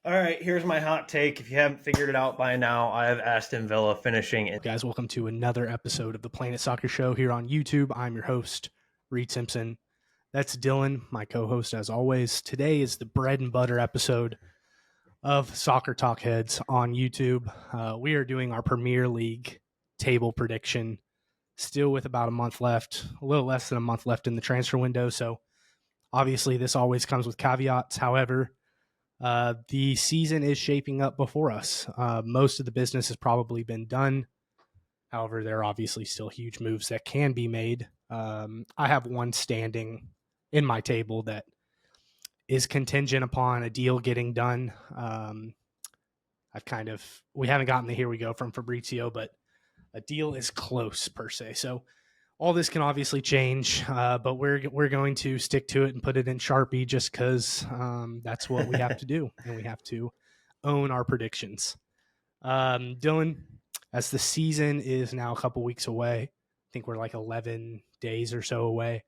All right, here's my hot take. If you haven't figured it out by now, I have Aston Villa finishing in. Guys, welcome to another episode of the Planet Soccer Show here on YouTube. I'm your host, Reed Simpson. That's Dylan, my co host, as always. Today is the bread and butter episode of Soccer Talk Heads on YouTube. We are doing our Premier League table prediction, still with about a month left, a little less than a month left in the transfer window. So, obviously, this always comes with caveats. However, the season is shaping up before us. Most of the business has probably been done. However, there are obviously still huge moves that can be made. I have one standing in my table that is contingent upon a deal getting done. We haven't gotten the here we go from Fabrizio, but a deal is close per se. So all this can obviously change, but we're going to stick to it and put it in Sharpie just because that's what we have to do, and we have to own our predictions. Dylan, as the season is now a couple weeks away, I think we're like 11 days or so away.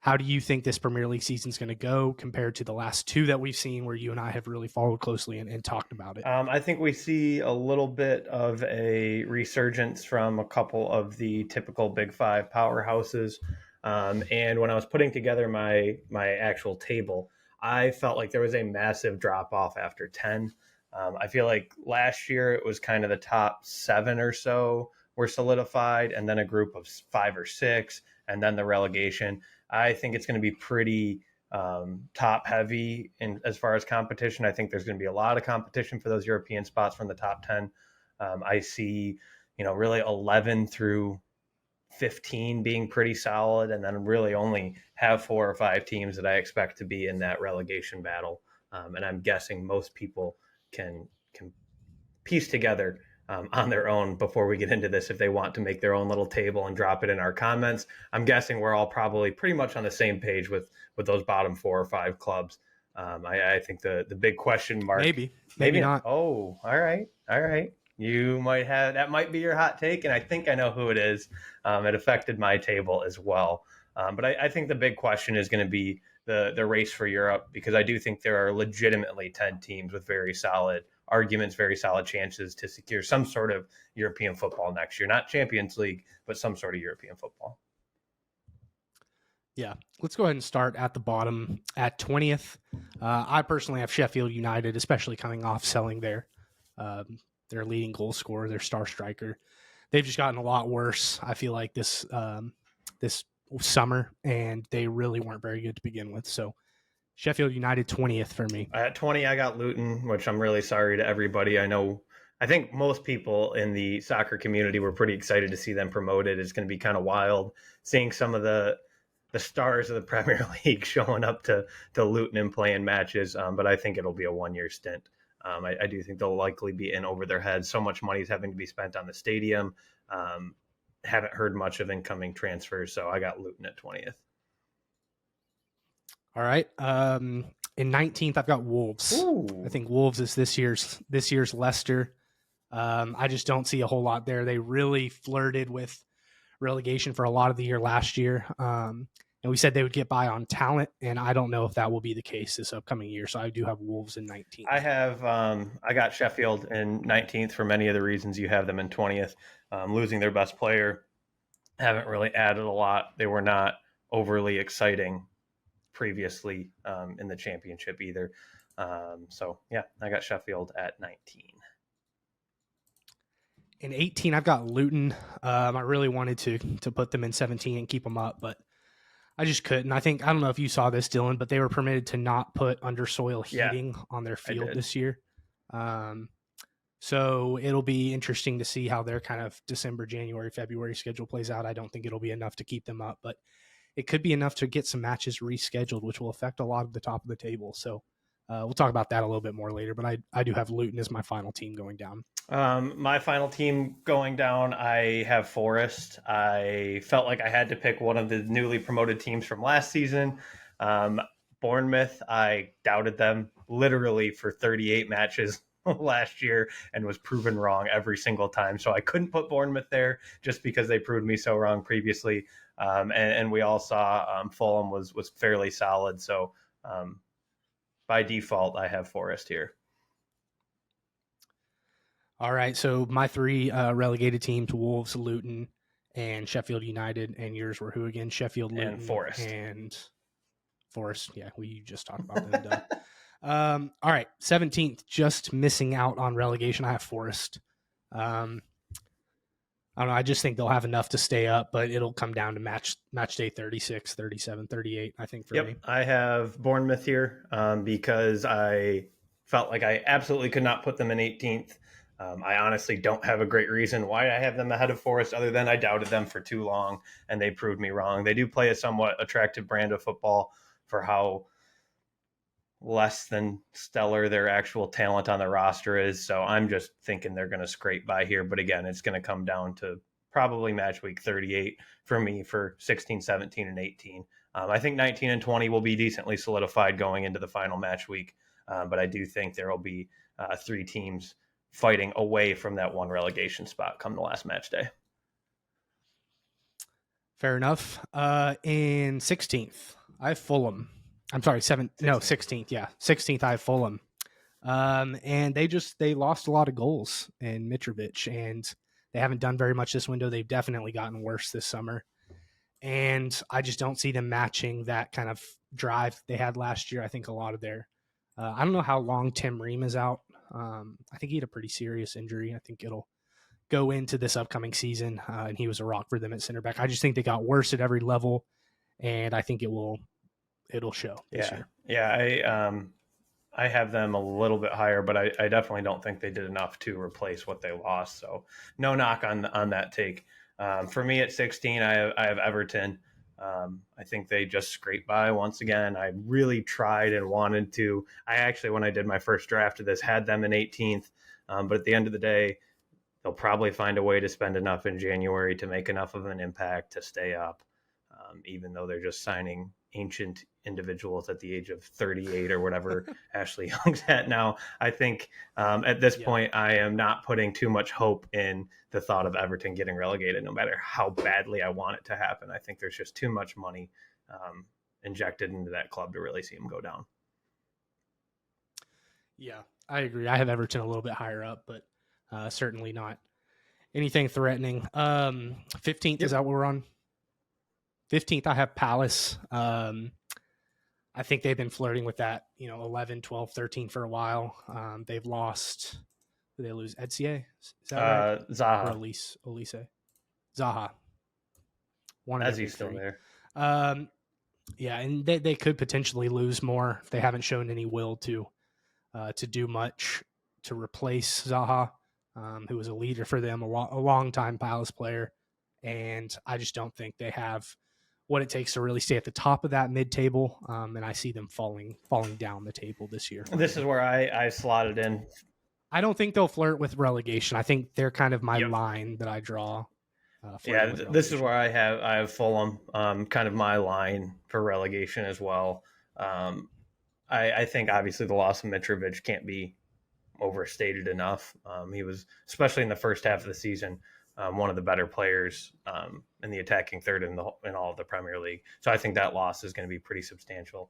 How do you think this Premier League season is going to go compared to the last two that we've seen where you and I have really followed closely and talked about it? I think we see a little bit of a resurgence from a couple of the typical Big Five powerhouses. And when I was putting together my actual table, I felt like there was a massive drop off after 10. I feel like last year it was kind of the top seven or so were solidified, and then a group of five or six, and then the relegation. I think it's going to be pretty top heavy in as far as competition. I think there's going to be a lot of competition for those European spots from the top 10. I see, really 11 through 15 being pretty solid, and then really only have four or five teams that I expect to be in that relegation battle. And I'm guessing most people can piece together on their own before we get into this if they want to make their own little table and drop it in our comments. I'm guessing we're all probably pretty much on the same page with those bottom four or five clubs. I think the big question mark, Maybe not. Oh, all right. You might have that might be your hot take, and I think I know who it is. It affected my table as well. But I think the big question is going to be the race for Europe, because I do think there are legitimately 10 teams with very solid arguments, very solid chances to secure some sort of European football next year. Not Champions League, but some sort of European football. Yeah, let's go ahead and start at the bottom at 20th. I personally have Sheffield United, especially coming off selling their leading goal scorer, their star striker. They've just gotten a lot worse, I feel like, this summer, and they really weren't very good to begin with. So Sheffield United 20th for me. At 20, I got Luton, which I'm really sorry to everybody. I think most people in the soccer community were pretty excited to see them promoted. It's going to be kind of wild seeing some of the stars of the Premier League showing up to Luton and playing matches. But I think it'll be a 1 year stint. I do think they'll likely be in over their heads. So much money is having to be spent on the stadium. Haven't heard much of incoming transfers, so I got Luton at 20th. All right. In 19th, I've got Wolves. Ooh. I think Wolves is this year's Leicester. I just don't see a whole lot there. They really flirted with relegation for a lot of the year last year. And we said they would get by on talent, and I don't know if that will be the case this upcoming year. So I do have Wolves in 19th. I got Sheffield in 19th for many of the reasons you have them in 20th. Losing their best player, haven't really added a lot. They were not overly exciting previously in the championship either. So yeah, I got Sheffield at 19. In 18, I've got Luton. I really wanted to put them in 17 and keep them up, but I just couldn't. I don't know if you saw this, Dylan, but they were permitted to not put under soil heating on their field this year. So it'll be interesting to see how their kind of December, January, February schedule plays out. I don't think it'll be enough to keep them up, but it could be enough to get some matches rescheduled, which will affect a lot of the top of the table. So we'll talk about that a little bit more later, but I do have Luton as my final team going down. My final team going down, I have Forest. I felt like I had to pick one of the newly promoted teams from last season. Bournemouth, I doubted them literally for 38 matches last year and was proven wrong every single time. So I couldn't put Bournemouth there just because they proved me so wrong previously. And we all saw Fulham was fairly solid. So by default, I have Forest here. All right, so my three relegated teams: Wolves, Luton, and Sheffield United. And yours were who again? Sheffield, Luton, And Forest. and Forest. Yeah, we just talked about them. Duh. All right, 17th, just missing out on relegation. I have Forest. I don't know. I just think they'll have enough to stay up, but it'll come down to match day 36, 37, 38, I think, for me. I have Bournemouth here because I felt like I absolutely could not put them in 18th. I honestly don't have a great reason why I have them ahead of Forest other than I doubted them for too long, and they proved me wrong. They do play a somewhat attractive brand of football for how less than stellar their actual talent on the roster is. So I'm just thinking they're going to scrape by here. But again, it's going to come down to probably match week 38 for me for 16, 17, and 18. I think 19 and 20 will be decently solidified going into the final match week. But I do think there will be three teams fighting away from that one relegation spot come the last match day. Fair enough. In 16th, I have Fulham. I'm sorry, 16th. Yeah, 16th, I have Fulham. And they lost a lot of goals in Mitrovic, and they haven't done very much this window. They've definitely gotten worse this summer. And I just don't see them matching that kind of drive they had last year. I think a lot of their, I don't know how long Tim Ream is out. I think he had a pretty serious injury. I think it'll go into this upcoming season, and he was a rock for them at center back. I just think they got worse at every level, and I think it'll show this year. Yeah, I have them a little bit higher, but I definitely don't think they did enough to replace what they lost. So no knock on that take. For me at 16, I have Everton. I think they just scraped by once again. I really tried and wanted to. I actually, when I did my first draft of this, had them in 18th. But at the end of the day, they'll probably find a way to spend enough in January to make enough of an impact to stay up, even though they're just signing ancient individuals at the age of 38 or whatever Ashley Young's at now. I think at this point, I am not putting too much hope in the thought of Everton getting relegated, no matter how badly I want it to happen. I think there's just too much money injected into that club to really see them go down. Yeah, I agree. I have Everton a little bit higher up, but certainly not anything threatening. 15th, is that what we're on? 15th, I have Palace. I think they've been flirting with that, 11, 12, 13 for a while. They've lost. Did they lose Edzie? Is that right? Zaha. Or Elise. Zaha. One of As he's still three. there. Yeah, and they could potentially lose more if they haven't shown any will to do much to replace Zaha, who was a leader for them, a long time Palace player. And I just don't think they have what it takes to really stay at the top of that mid-table, and I see them falling down the table this year. This is where I slotted in. I don't think they'll flirt with relegation. I think they're kind of my line that I draw. This is where I have Fulham, kind of my line for relegation as well. I think obviously the loss of Mitrovic can't be overstated enough. He was, especially in the first half of the season, one of the better players in the attacking third in all of the Premier League. So I think that loss is going to be pretty substantial.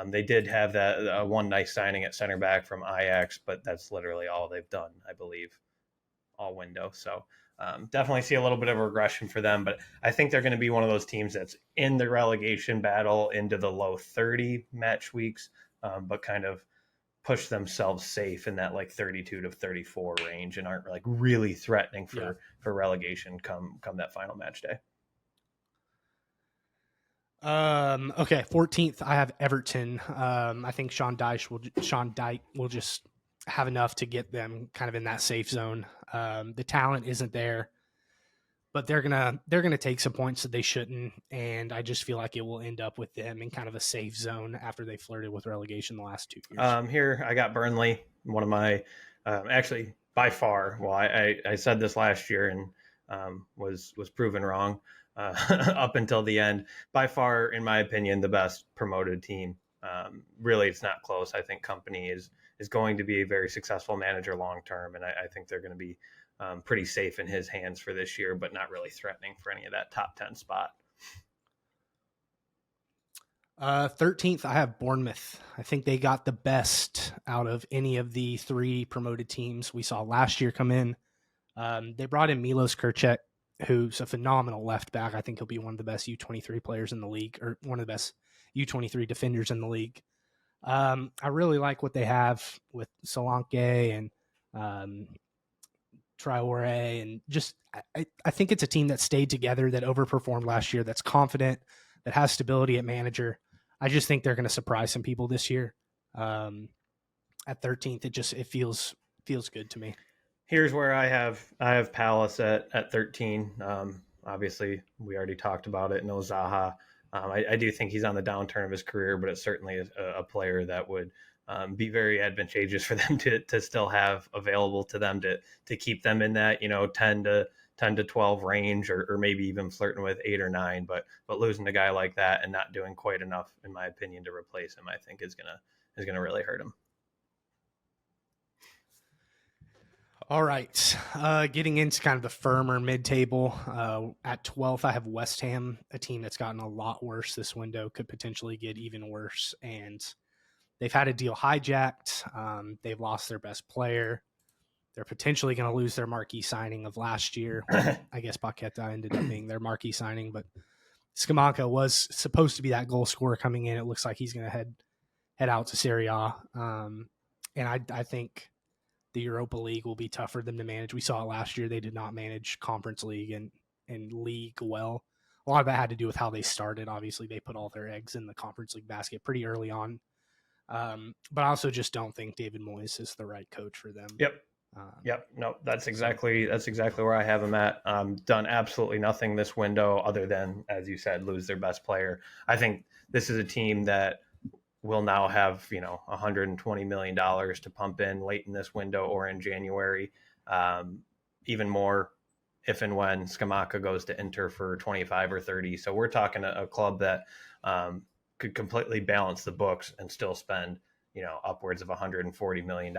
They did have that one nice signing at center back from Ajax, but that's literally all they've done, I believe, all window. So definitely see a little bit of a regression for them, but I think they're going to be one of those teams that's in the relegation battle into the low 30 match weeks, but kind of push themselves safe in that like 32 to 34 range and aren't like really threatening for relegation come that final match day. Okay, 14th, I have Everton. I think Sean Dyche will just have enough to get them kind of in that safe zone. The talent isn't there, but they're gonna take some points that they shouldn't, and I just feel like it will end up with them in kind of a safe zone after they flirted with relegation the last 2 years. Here I got Burnley, one of my actually by far. Well, I said this last year and was proven wrong up until the end. By far, in my opinion, the best promoted team. Really, it's not close. I think Company is going to be a very successful manager long term, and I think they're going to be pretty safe in his hands for this year, but not really threatening for any of that top 10 spot. 13th, I have Bournemouth. I think they got the best out of any of the 3 promoted teams we saw last year come in. They brought in Milos Krček, who's a phenomenal left back. I think he'll be one of the best U23 players in the league, or one of the best U23 defenders in the league. I really like what they have with Solanke and Traore, and just I think it's a team that stayed together, that overperformed last year, that's confident, that has stability at manager. I just think they're going to surprise some people this year. At 13th, it feels good to me. Here's where I have Palace at 13. Obviously, we already talked about it. No Zaha. I do think he's on the downturn of his career, but it certainly is a player that would be very advantageous for them to still have available to them to keep them in that 10 to 12 range, or maybe even flirting with 8 or 9. But losing a guy like that and not doing quite enough, in my opinion, to replace him, I think is gonna really hurt him. All right. Getting into kind of the firmer mid-table. At 12th, I have West Ham, a team that's gotten a lot worse this window, could potentially get even worse. And they've had a deal hijacked. They've lost their best player. They're potentially going to lose their marquee signing of last year. I guess Paqueta ended up being their marquee signing, but Scamacca was supposed to be that goal scorer coming in. It looks like he's going to head out to Serie A. And I think the Europa League will be tough for them to manage. We saw it last year. They did not manage Conference League and League well. A lot of that had to do with how they started. Obviously, they put all their eggs in the Conference League basket pretty early on. But I also just don't think David Moyes is the right coach for them. Yep. No, that's exactly where I have them at. Done absolutely nothing this window other than, as you said, lose their best player. I think this is a team that will now have $120 million to pump in late in this window or in January. Even more if and when Scamacca goes to Inter for 25 or 30. So we're talking a club that could completely balance the books and still spend upwards of $140 million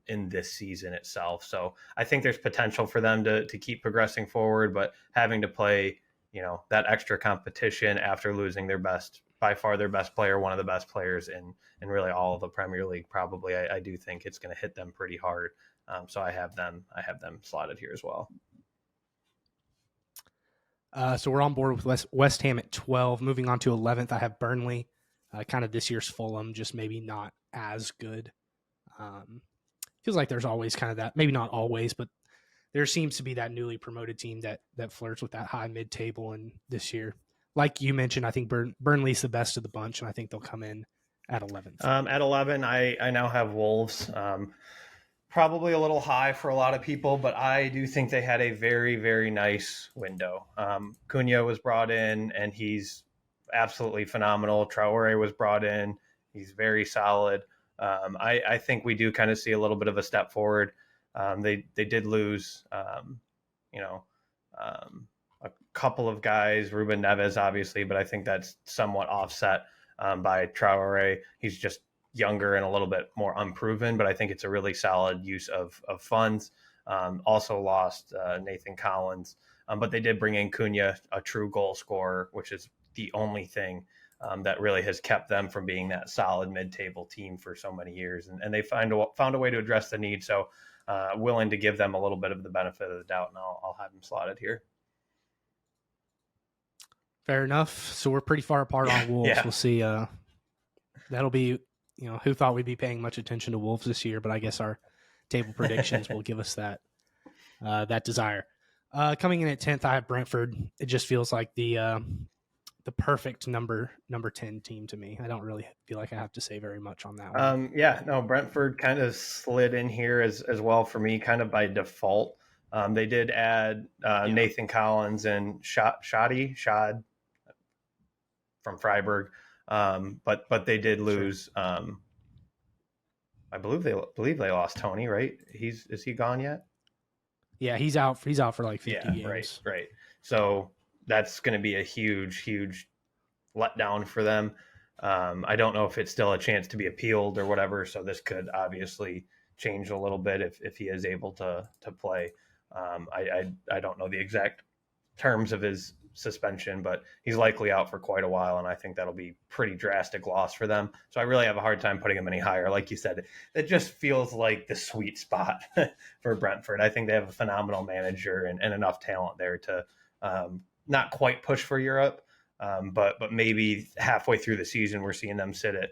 in this season itself. So I think there's potential for them to keep progressing forward, but having to play, that extra competition after losing by far their best player, one of the best players in really all of the Premier League, probably, I do think it's going to hit them pretty hard. So I have them slotted here as well. So we're on board with West Ham at 12. Moving on to 11th, I have Burnley. Kind of this year's Fulham, just maybe not as good. Feels like there's always kind of that, maybe not always, but there seems to be that newly promoted team that flirts with that high mid-table. And this year, like you mentioned, I think Burnley's the best of the bunch, and I think they'll come in at 11th. At 11, I now have Wolves. Probably a little high for a lot of people, but I do think they had a very, very nice window. Cunha was brought in, and he's absolutely phenomenal. Traore was brought in. He's very solid. I think we do kind of see a little bit of a step forward. They did lose, a couple of guys, Ruben Neves, obviously, but I think that's somewhat offset by Traore. He's just younger and a little bit more unproven, but I think it's a really solid use of funds. Also lost Nathan Collins, but they did bring in Cunha, a true goal scorer, which is the only thing that really has kept them from being that solid mid-table team for so many years. And they found a way to address the need. So willing to give them a little bit of the benefit of the doubt, and I'll have them slotted here. Fair enough. So we're pretty far apart on Wolves. Yeah. We'll see. That'll be, who thought we'd be paying much attention to Wolves this year, but I guess our table predictions will give us that desire. Coming in at 10th, I have Brentford. It just feels like the perfect number 10 team to me. I don't really feel like I have to say very much on that one. Brentford kind of slid in here as well for me, kind of by default. They did add Nathan Collins and Shad from Freiburg. But they did lose. Sure. I believe they lost Tony, right? Is he gone yet? Yeah, he's out for like 50 games. Right. So that's going to be a huge letdown for them. I don't know if it's still a chance to be appealed or whatever. So this could obviously change a little bit if he is able to play. I don't know the exact terms of his suspension, but he's likely out for quite a while, and I think that'll be pretty drastic loss for them. So I really have a hard time putting him any higher. Like you said, it just feels like the sweet spot for Brentford. I think they have a phenomenal manager and enough talent there to not quite push for Europe, but maybe halfway through the season we're seeing them sit at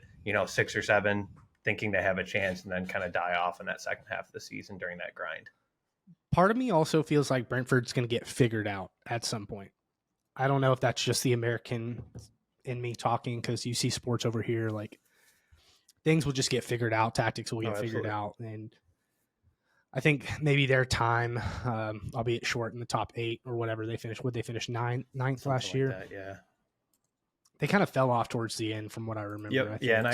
6 or 7, thinking they have a chance, and then kind of die off in that second half of the season during that grind. Part of me also feels like Brentford's going to get figured out at some point. I don't know if that's just the American in me talking, because you see sports over here, like things will just get figured out, tactics will get figured out, and I think maybe their time, albeit short in the top 8 or whatever they finished. Would they finish ninth Something last year? Like that, yeah. They kind of fell off towards the end, from what I remember. Yep. I think. Yeah, and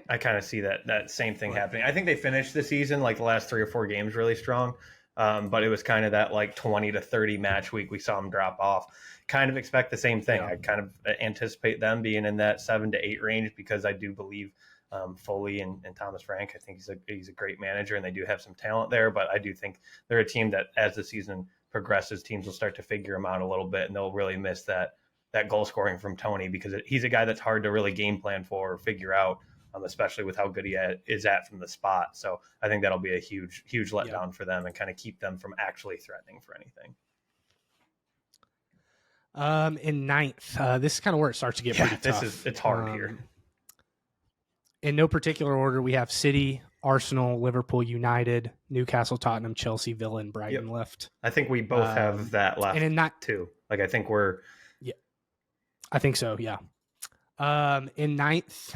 I kind of see that same thing happening. I think they finished the season, like the last 3 or 4 games, really strong. But it was kind of that like 20 to 30 match week we saw them drop off. Kind of expect the same thing. Yeah. I kind of anticipate them being in that 7 to 8 range, because I do believe Foley and Thomas Frank. I think he's a great manager, and they do have some talent there. But I do think they're a team that, as the season progresses, teams will start to figure them out a little bit, and they'll really miss that goal scoring from Tony, because he's a guy that's hard to really game plan for or figure out, especially with how good he is at from the spot. So I think that'll be a huge letdown for them, and kind of keep them from actually threatening for anything. In 9th, this is kind of where it starts to get pretty tough. It's hard here. In no particular order, we have City, Arsenal, Liverpool, United, Newcastle, Tottenham, Chelsea, Villa, and Brighton left. I think we both have that left, and in that too. Like I think we're. Yeah, I think so. Yeah. In 9th,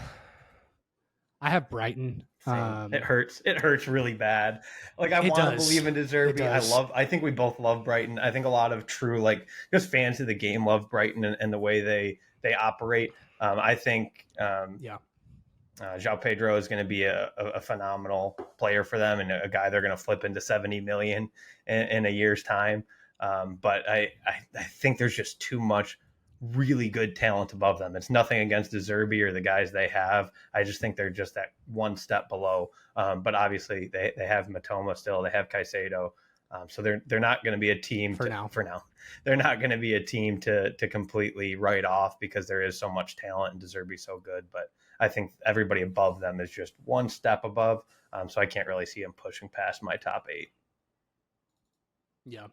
I have Brighton. It hurts. It hurts really bad. Like I want to believe in De Zerbi. I think we both love Brighton. I think a lot of true just fans of the game love Brighton and the way they operate. I think João Pedro is going to be a phenomenal player for them, and a guy they're going to flip into 70 million in a year's time. But I think there's just too much really good talent above them. It's nothing against De Zerbi or the guys they have. I just think they're just that one step below. But obviously they have Matoma still. They have Caicedo. So they're not going to be a team for now. They're not going to be a team to completely write off, because there is so much talent and De Zerbi's so good. But I think everybody above them is just one step above. So I can't really see them pushing past my top 8. Yeah.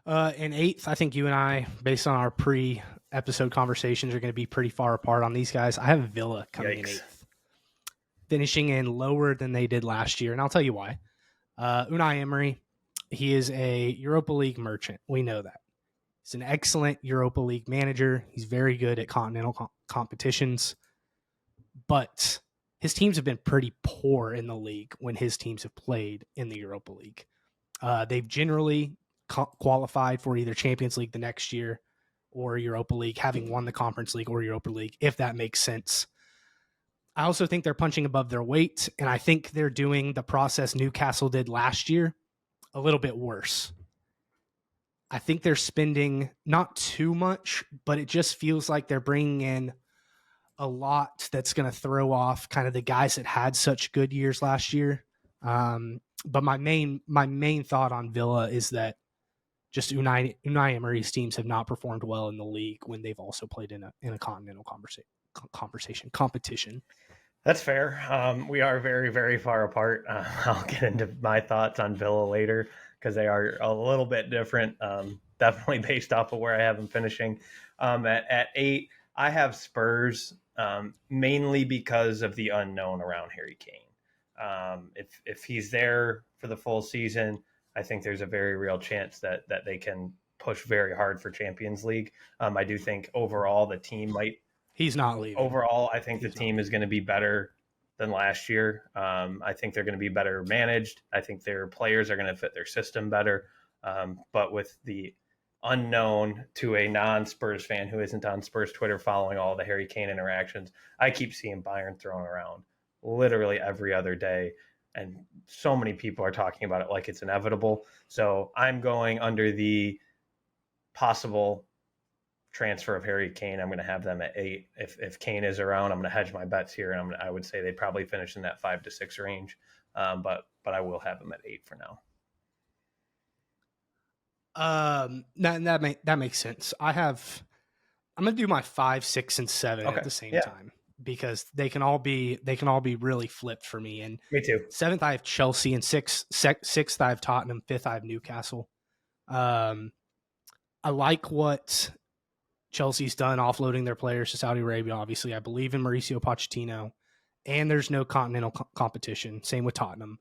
In 8th, I think you and I, based on our pre-episode conversations, are going to be pretty far apart on these guys. I have Villa coming in 8th, finishing in lower than they did last year, and I'll tell you why. Unai Emery, he is a Europa League merchant. We know that. He's an excellent Europa League manager. He's very good at continental competitions, but his teams have been pretty poor in the league when his teams have played in the Europa League. They've generally qualified for either Champions League the next year or Europa League, having won the Conference League or Europa League, if that makes sense. I also think they're punching above their weight, and I think they're doing the process Newcastle did last year a little bit worse. I think they're spending not too much, but it just feels like they're bringing in a lot that's going to throw off kind of the guys that had such good years last year. But my main thought on Villa is that just Unai Emery's teams have not performed well in the league when they've also played in a continental competition. That's fair. We are very, very far apart. I'll get into my thoughts on Villa later, because they are a little bit different, definitely based off of where I have them finishing. At 8, I have Spurs, mainly because of the unknown around Harry Kane. If he's there for the full season, I think there's a very real chance that they can push very hard for Champions League. I do think overall the team might. He's not leaving. Overall, I think the team is going to be better than last year. I think they're going to be better managed. I think their players are going to fit their system better. But with the unknown to a non-Spurs fan who isn't on Spurs Twitter following all the Harry Kane interactions, I keep seeing Bayern thrown around literally every other day. And so many people are talking about it like it's inevitable. So I'm going under the possible transfer of Harry Kane. I'm going to have them at 8. If Kane is around, I'm going to hedge my bets here, and I would say they probably finish in that 5 to 6 range. But I will have them at 8 for now. That makes sense. I'm gonna do my 5, 6, and 7 at Okay. the same Yeah. time because they can all be really flipped for me. And Me too. seventh, I have Chelsea, and sixth, I have Tottenham. Fifth, I have Newcastle. Um, I like what Chelsea's done offloading their players to Saudi Arabia. Obviously, I believe in Mauricio Pochettino, and there's no continental competition. Same with Tottenham.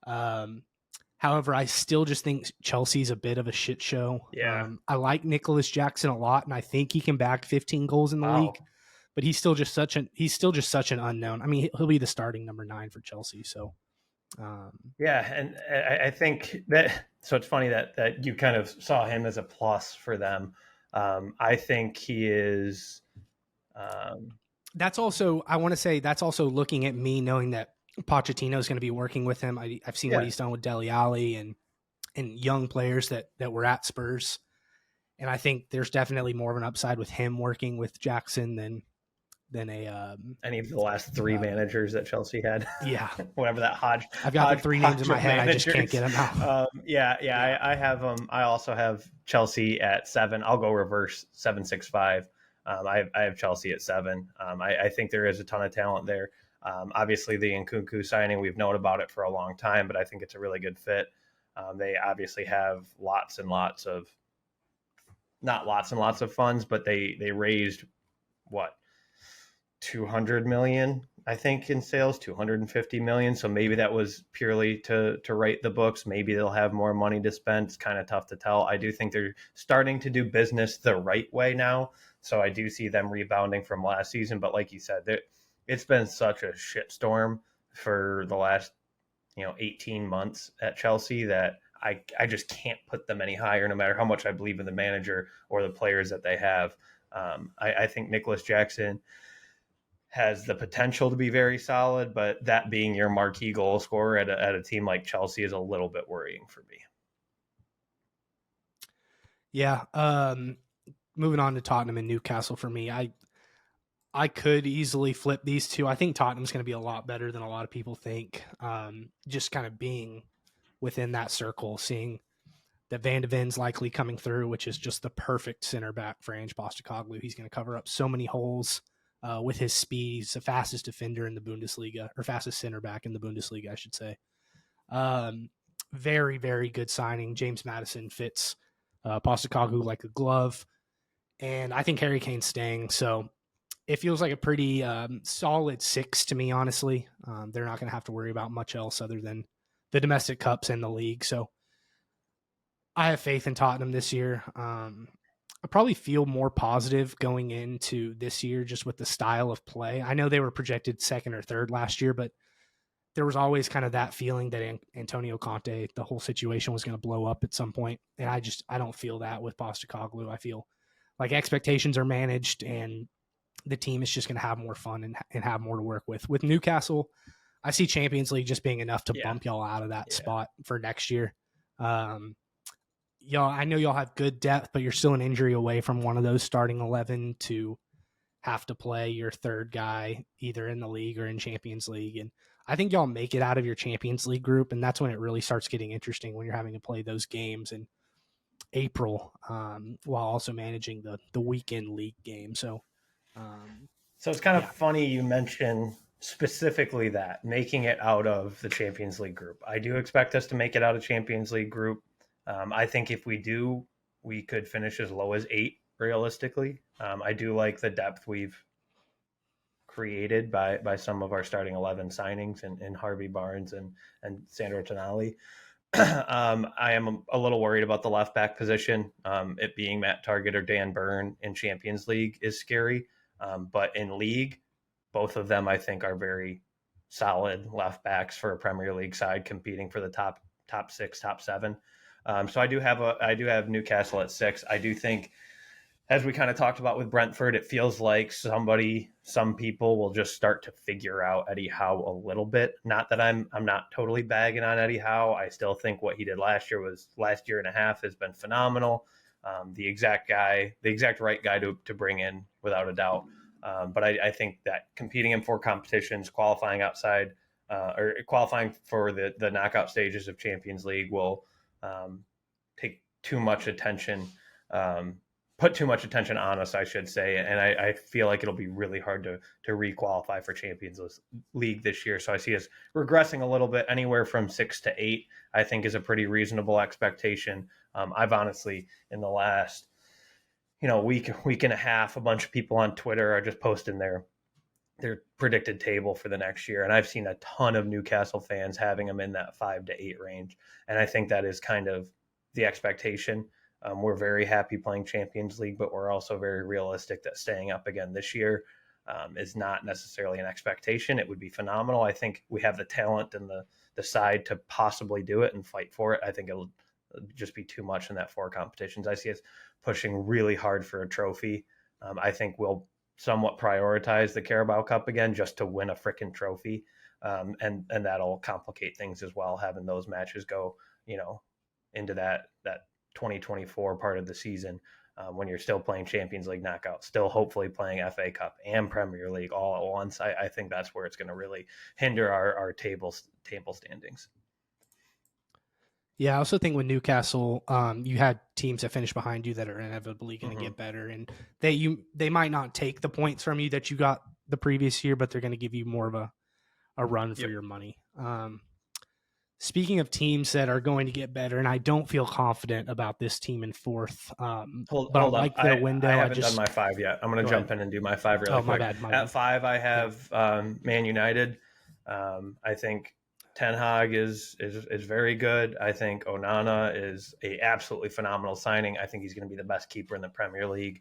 Um, However, I still just think Chelsea's a bit of a shit show. Yeah. I like Nicholas Jackson a lot, and I think he can back 15 goals in the league. Wow. But he's still just such an unknown. I mean, he'll be the starting number 9 for Chelsea. So Yeah, and I think that so it's funny that you kind of saw him as a plus for them. I think he is. Um, that's also I want to say that's also looking at me knowing that Pochettino is going to be working with him. I've seen what yeah, he's done with Dele Alli and young players that were at Spurs, and I think there's definitely more of an upside with him working with Jackson than a any of the last three uh, managers that Chelsea had, yeah. whatever that I've got the 3 names in hodgepodge my of head. I just can't managers. get them out. Yeah, Yeah. I have them. I also have Chelsea at 7. I'll go reverse 7-6-5. I have Chelsea at 7. I think there is a ton of talent there. Obviously, the Nkunku signing, we've known about it for a long time, but I think it's a really good fit. They obviously have lots and lots of, not lots and lots of funds, but they raised what, 200 million, I think, in sales, 250 million. So maybe that was purely to write the books. Maybe they'll have more money to spend. It's kind of tough to tell. I do think they're starting to do business the right way now. So I do see them rebounding from last season. But like you said, it's been such a shitstorm for the last 18 months at Chelsea that I just can't put them any higher, no matter how much I believe in the manager or the players that they have. I think Nicholas Jackson has the potential to be very solid, but that being your marquee goal scorer at a team like Chelsea is a little bit worrying for me. Yeah. Moving on to Tottenham and Newcastle for me, I could easily flip these two. I think Tottenham's going to be a lot better than a lot of people think. Just kind of being within that circle, seeing that Van de Ven's likely coming through, which is just the perfect center back for Ange Postecoglou. He's going to cover up so many holes with his speed. He's the fastest defender in the Bundesliga, or fastest center back in the Bundesliga, I should say. Um, Very, very good signing. James Madison fits Postecoglou like a glove. And I think Harry Kane's staying. So it feels like a pretty solid 6 to me, honestly. They're not going to have to worry about much else other than the domestic cups and the league. So I have faith in Tottenham this year. I probably feel more positive going into this year just with the style of play. I know they were projected second or third last year, but there was always kind of that feeling that Antonio Conte, the whole situation was going to blow up at some point. And I don't feel that with Postecoglou. I feel like expectations are managed and the team is just going to have more fun and have more to work with. With Newcastle, I see Champions League just being enough to bump y'all out of that spot for next year. Y'all, I know y'all have good depth, but you're still an injury away from one of those starting 11 to have to play your third guy either in the league or in Champions League. And I think y'all make it out of your Champions League group, and that's when it really starts getting interesting when you're having to play those games in April while also managing the weekend league game. So So it's kind of yeah, funny you mention specifically that making it out of the Champions League group. I do expect us to make it out of Champions League group. I think if we do, we could finish as low as 8 realistically. I do like the depth we've created by some of our starting 11 signings in Harvey Barnes and Sandro Tonali. I am a little worried about the left back position. It being Matt Target or Dan Burn in Champions League is scary. But in league, both of them I think are very solid left backs for a Premier League side competing for the top 6, top 7. So I do have Newcastle at 6. I do think, as we kind of talked about with Brentford, it feels like some people will just start to figure out Eddie Howe a little bit. Not that I'm not totally bagging on Eddie Howe. I still think what he did last year and a half has been phenomenal. The exact right guy to bring in without a doubt. But I think that competing in 4 competitions, qualifying outside or qualifying for the knockout stages of Champions League will take too much attention, put too much attention on us, I should say. And I feel like it'll be really hard to re-qualify for Champions League this year. So I see us regressing a little bit. Anywhere from 6 to 8, I think, is a pretty reasonable expectation. I've honestly, in the last week and a half, a bunch of people on Twitter are just posting their predicted table for the next year, and I've seen a ton of Newcastle fans having them in that 5 to 8 range, and I think that is kind of the expectation. We're very happy playing Champions League, but we're also very realistic that staying up again this year is not necessarily an expectation. It would be phenomenal. I think we have the talent and the side to possibly do it and fight for it. I think it'll just be too much in that 4 competitions. I see us pushing really hard for a trophy. I think we'll somewhat prioritize the Carabao Cup again just to win a freaking trophy. And that'll complicate things as well, having those matches go, into that 2024 part of the season, when you're still playing Champions League knockout, still hopefully playing FA Cup and Premier League all at once. I think that's where it's going to really hinder our table standings. Yeah, I also think with Newcastle, you had teams that finish behind you that are inevitably going to Mm-hmm. get better, and they might not take the points from you that you got the previous year, but they're going to give you more of a run for Yep. your money. Speaking of teams that are going to get better, and I don't feel confident about this team in 4th, Hold but I up. like their window. I haven't done my 5 yet. I'm going to jump in and do my 5 really quick. My bad. At 5, I have Man United. I think Ten Hag is very good. I think Onana is a absolutely phenomenal signing. I think he's going to be the best keeper in the Premier League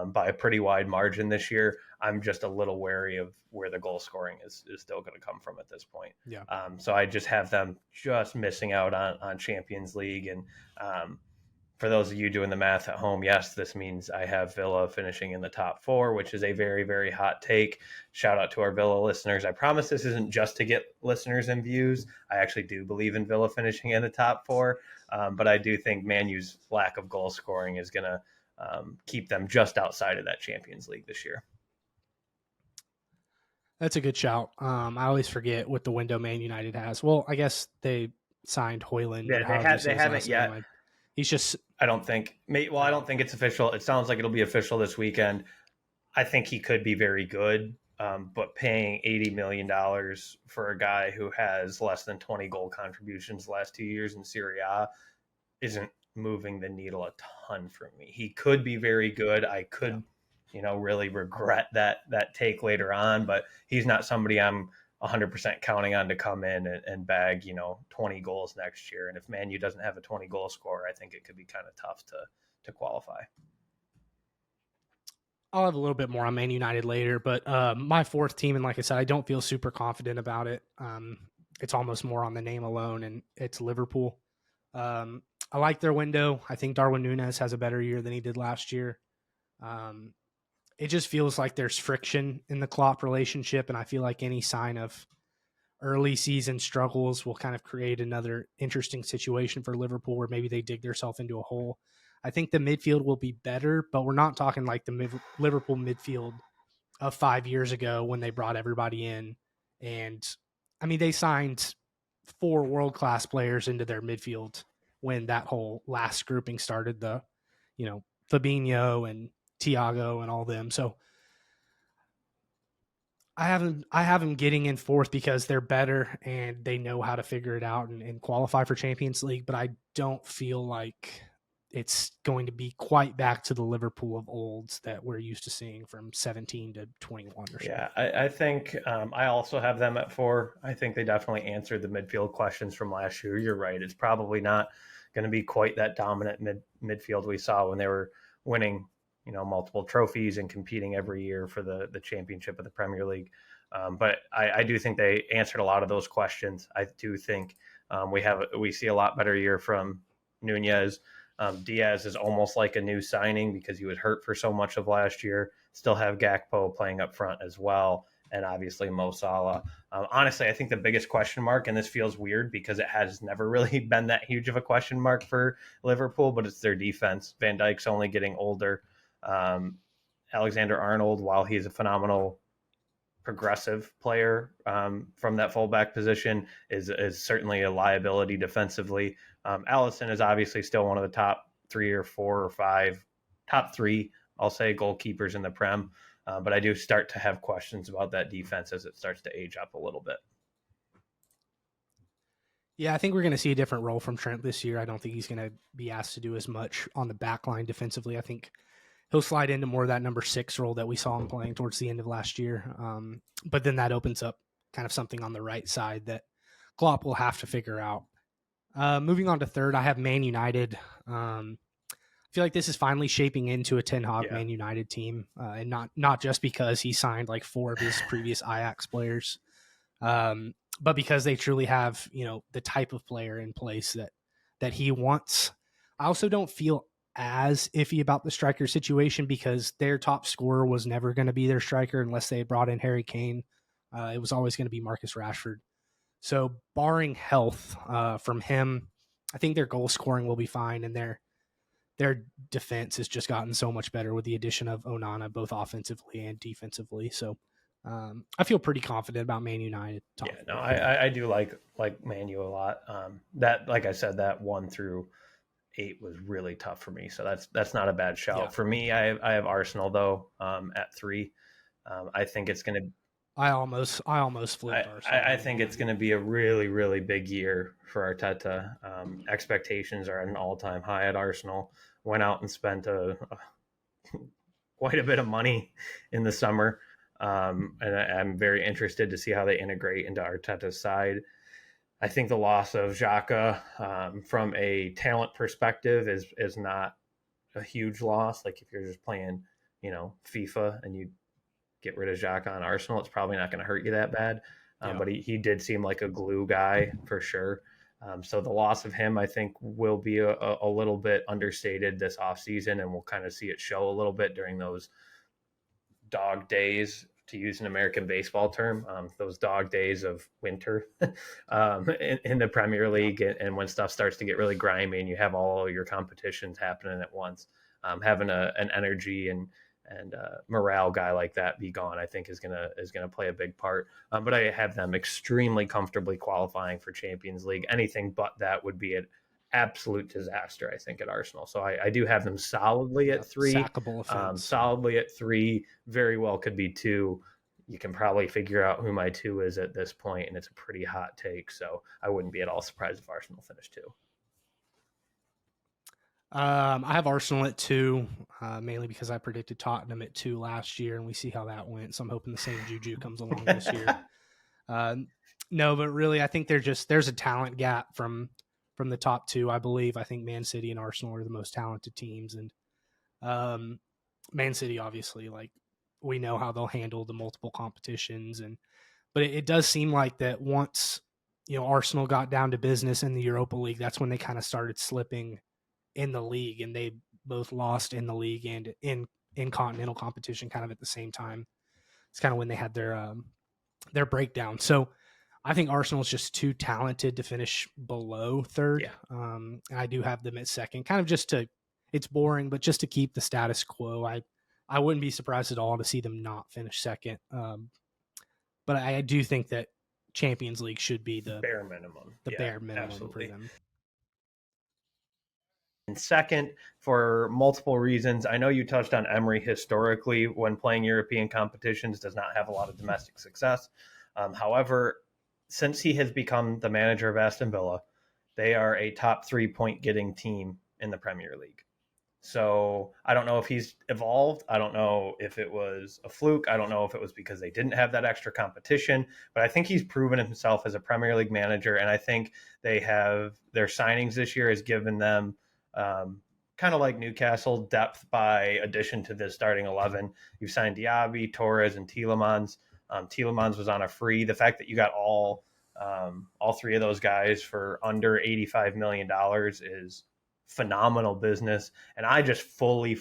by a pretty wide margin this year. I'm just a little wary of where the goal scoring is still going to come from at this point. Yeah. So I just have them just missing out on Champions League. And for those of you doing the math at home, yes, this means I have Villa finishing in the top 4, which is a very, very hot take. Shout out to our Villa listeners. I promise this isn't just to get listeners and views. I actually do believe in Villa finishing in the top 4, but I do think Man U's lack of goal scoring is going to keep them just outside of that Champions League this year. That's a good shout. I always forget what the window Man United has. Well, I guess they signed Hoyland. Yeah, they haven't yet. He's just. I don't think. I don't think it's official. It sounds like it'll be official this weekend. I think he could be very good, but paying $80 million for a guy who has less than 20 goal contributions the last 2 years in Serie A isn't moving the needle a ton for me. He could be very good. I could, really regret that take later on, but he's not somebody I'm 100% counting on to come in and bag, 20 goals next year. And if Man U doesn't have a 20 goal scorer, I think it could be kind of tough to qualify. I'll have a little bit more on Man United later, but my 4th team, and like I said, I don't feel super confident about it. It's almost more on the name alone, and it's Liverpool. I like their window. I think Darwin Núñez has a better year than he did last year. It just feels like there's friction in the Klopp relationship, and I feel like any sign of early season struggles will kind of create another interesting situation for Liverpool where maybe they dig themselves into a hole. I think the midfield will be better, but we're not talking like the Liverpool midfield of 5 years ago when they brought everybody in. And I mean, they signed 4 world-class players into their midfield when that whole last grouping started, Fabinho and Thiago and all them. So I have them getting in 4th because they're better and they know how to figure it out and qualify for Champions League. But I don't feel like it's going to be quite back to the Liverpool of old that we're used to seeing from 17 to 21 or so. Yeah, I think I also have them at 4. I think they definitely answered the midfield questions from last year. You're right. It's probably not going to be quite that dominant midfield we saw when they were winning multiple trophies and competing every year for the championship of the Premier League. But I do think they answered a lot of those questions. I do think we see a lot better year from Núñez. Diaz is almost like a new signing because he was hurt for so much of last year. Still have Gakpo playing up front as well, and obviously Mo Salah. Honestly, I think the biggest question mark, and this feels weird because it has never really been that huge of a question mark for Liverpool, but it's their defense. Van Dijk's only getting older. Alexander-Arnold, while he's a phenomenal progressive player from that fullback position, is certainly a liability defensively. Alisson is obviously still one of the top 3 or 4 or 5, top 3, I'll say, goalkeepers in the Prem. But I do start to have questions about that defense as it starts to age up a little bit. Yeah, I think we're going to see a different role from Trent this year. I don't think he's going to be asked to do as much on the back line defensively. I think he'll slide into more of that number 6 role that we saw him playing towards the end of last year. But then that opens up kind of something on the right side that Klopp will have to figure out. Moving on to third, I have Man United. I feel like this is finally shaping into a Ten Hag Man United team, and not just because he signed like 4 of his previous Ajax players, but because they truly have, the type of player in place that he wants. I also don't feel as iffy about the striker situation because their top scorer was never going to be their striker unless they brought in Harry Kane. It was always going to be Marcus Rashford. So barring health from him, I think their goal scoring will be fine, and their defense has just gotten so much better with the addition of Onana, both offensively and defensively. So I feel pretty confident about Man United. I do like Man U a lot. That, like I said, that 1 through 8 was really tough for me. So that's not a bad shout. Yeah. For me, I have Arsenal though at 3. I think it's going to. I almost flipped Arsenal. I think it's going to be a really, really big year for Arteta. Expectations are at an all-time high at Arsenal. Went out and spent quite a bit of money in the summer. And I'm very interested to see how they integrate into Arteta's side. I think the loss of Xhaka from a talent perspective is not a huge loss. Like if you're just playing, FIFA and you get rid of Xhaka on Arsenal, it's probably not going to hurt you that bad. But he did seem like a glue guy for sure. So the loss of him, I think, will be a little bit understated this offseason, and we'll kind of see it show a little bit during those dog days, to use an American baseball term, those dog days of winter in the Premier League, and when stuff starts to get really grimy and you have all your competitions happening at once, having an energy and morale guy like that be gone, I think is gonna play a big part. But I have them extremely comfortably qualifying for Champions League. Anything but that would be an absolute disaster, I think, at Arsenal. So I do have them solidly at 3. Sackable offense. Solidly at 3. Very well could be 2. You can probably figure out who my 2 is at this point, and it's a pretty hot take. So I wouldn't be at all surprised if Arsenal finished 2. I have Arsenal at 2, mainly because I predicted Tottenham at 2 last year, and we see how that went. So I'm hoping the same juju comes along this year. No, but really, I think there's a talent gap from the top 2, I believe. I think Man City and Arsenal are the most talented teams, and Man City, obviously, like we know how they'll handle the multiple competitions, but it does seem like that once Arsenal got down to business in the Europa League, that's when they kind of started slipping in the league, and they both lost in the league and in continental competition kind of at the same time. It's kind of when they had their breakdown. So I think Arsenal is just too talented to finish below 3rd. Yeah. And I do have them at 2nd, kind of it's boring, but just to keep the status quo. I wouldn't be surprised at all to see them not finish 2nd. But I do think that Champions League should be the bare minimum. Bare minimum absolutely. for them. And 2nd, for multiple reasons. I know you touched on Emery historically when playing European competitions, does not have a lot of domestic success. However, since he has become the manager of Aston Villa, they are a top 3 point getting team in the Premier League. So I don't know if he's evolved. I don't know if it was a fluke. I don't know if it was because they didn't have that extra competition, but I think he's proven himself as a Premier League manager. And I think they have their signings this year has given them kind of like Newcastle, depth by addition to the starting 11. You've signed Diaby, Torres, and Tielemans. Tielemans was on a free. The fact that you got all 3 of those guys for under $85 million is phenomenal business. And I just fully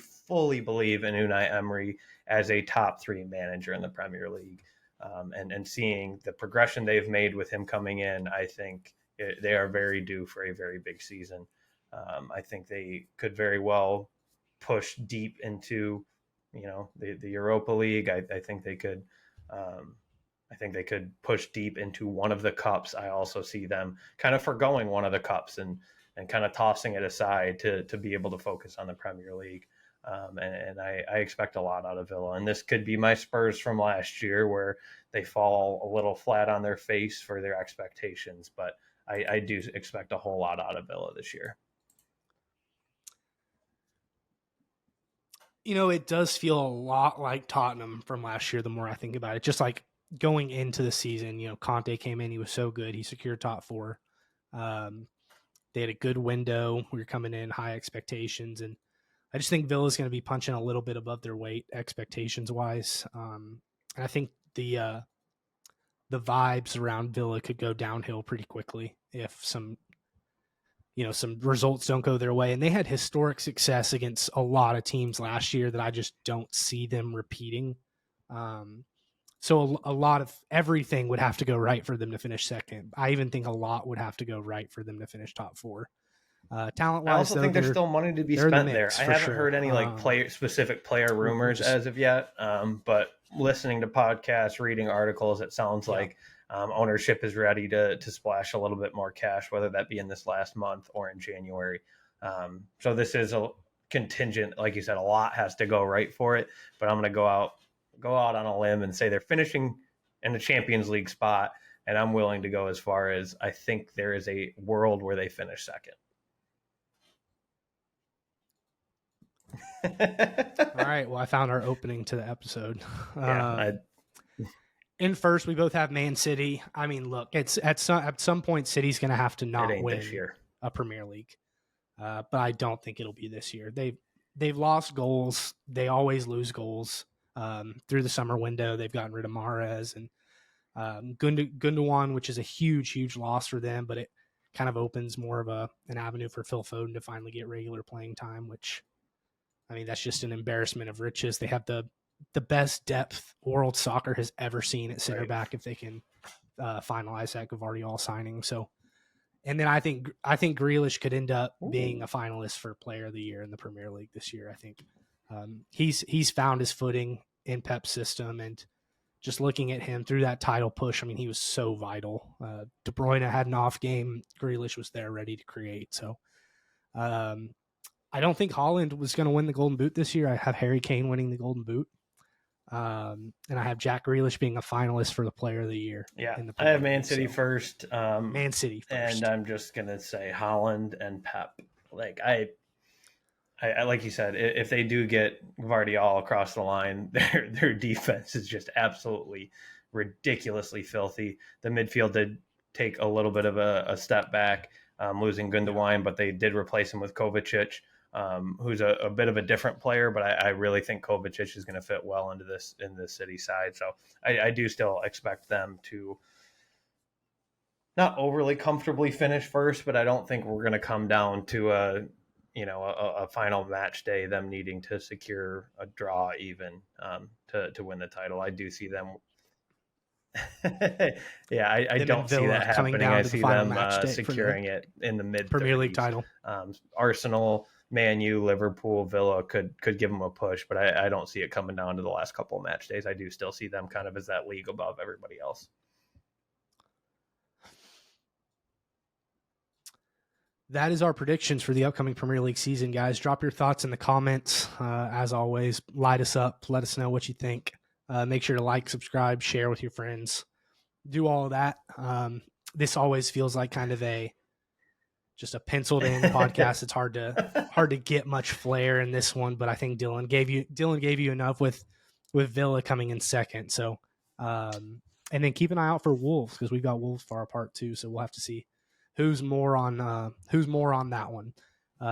believe in Unai Emery as a top 3 manager in the Premier League. And seeing the progression they've made with him coming in, I think they are very due for a very big season. I think they could very well push deep into, the Europa League. I think they could. I think they could push deep into one of the cups. I also see them kind of forgoing one of the cups and and kind of tossing it aside to be able to focus on the Premier League. And I expect a lot out of Villa. And this could be my Spurs from last year, where they fall a little flat on their face for their expectations. But I do expect a whole lot out of Villa this year. It does feel a lot like Tottenham from last year the more I think about it. Just like going into the season, Conte came in, he was so good. He secured top four. They had a good window. We were coming in high expectations, and I just think Villa's going to be punching a little bit above their weight expectations wise. And I think the vibes around Villa could go downhill pretty quickly if some results don't go their way. And they had historic success against a lot of teams last year that I just don't see them repeating. So a lot of everything would have to go right for them to finish second. I even think a lot would have to go right for them to finish top four. Talent-wise, I also think there's still money to be spent there. I haven't heard any specific player rumors as of yet, but listening to podcasts, reading articles, it sounds like ownership is ready to splash a little bit more cash, whether that be in this last month or in January. So this is a contingent, like you said, a lot has to go right for it. But I'm going to go out on a limb and say they're finishing in the Champions League spot, and I'm willing to go as far as I think there is a world where they finish second. All right. Well, I found our opening to the episode. In first, we both have Man City. I mean, look, it's at some point, City's going to have to not win a Premier League, but I don't think it'll be this year. They've lost goals. They always lose goals. Through the summer window, they've gotten rid of Mahrez and Gundogan, which is a huge loss for them, but it kind of opens more of an avenue for Phil Foden to finally get regular playing time, which, I mean, that's just an embarrassment of riches. They have the best depth world soccer has ever seen at center back if they can finalize that Gvardiol signing. So, and then I think Grealish could end up being a finalist for Player of the Year in the Premier League this year. I think he's found his footing in Pep's system, and just looking at him through that title push, I mean, he was so vital. De Bruyne had an off game. Grealish was there ready to create. So I don't think Haaland was going to win the Golden Boot this year. I have Harry Kane winning the Golden Boot. And I have Jack Grealish being a finalist for the Player of the Year. Yeah, I have Man City first. Man City first. And I'm just going to say Haaland and Pep. Like, I like you said, if they do get Gvardiol across the line, their defense is just absolutely ridiculously filthy. The midfield did take a little bit of a step back, losing Gundogan, but they did replace him with Kovacic, who's a bit of a different player, but I really think Kovacic is going to fit well in the City side. So I do still expect them to not overly comfortably finish first, but I don't think we're going to come down to a final match day, them needing to secure a draw even to win the title. I do see them. Yeah, I don't see that happening. I see them securing it in the mid Premier League title. Arsenal, Man U, Liverpool, Villa could give them a push, but I don't see it coming down to the last couple of match days. I do still see them kind of as that league above everybody else. That is our predictions for the upcoming Premier League season, guys. Drop your thoughts in the comments. As always, light us up. Let us know what you think. Make sure to like, subscribe, share with your friends. Do all of that. This always feels like kind of just a penciled in podcast. It's hard to get much flair in this one, but I think Dylan gave you enough with Villa coming in second. So, and then keep an eye out for Wolves, because we've got Wolves far apart too. So we'll have to see who's more on that one.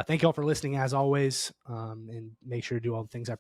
Thank you all for listening as always. And make sure to do all the things I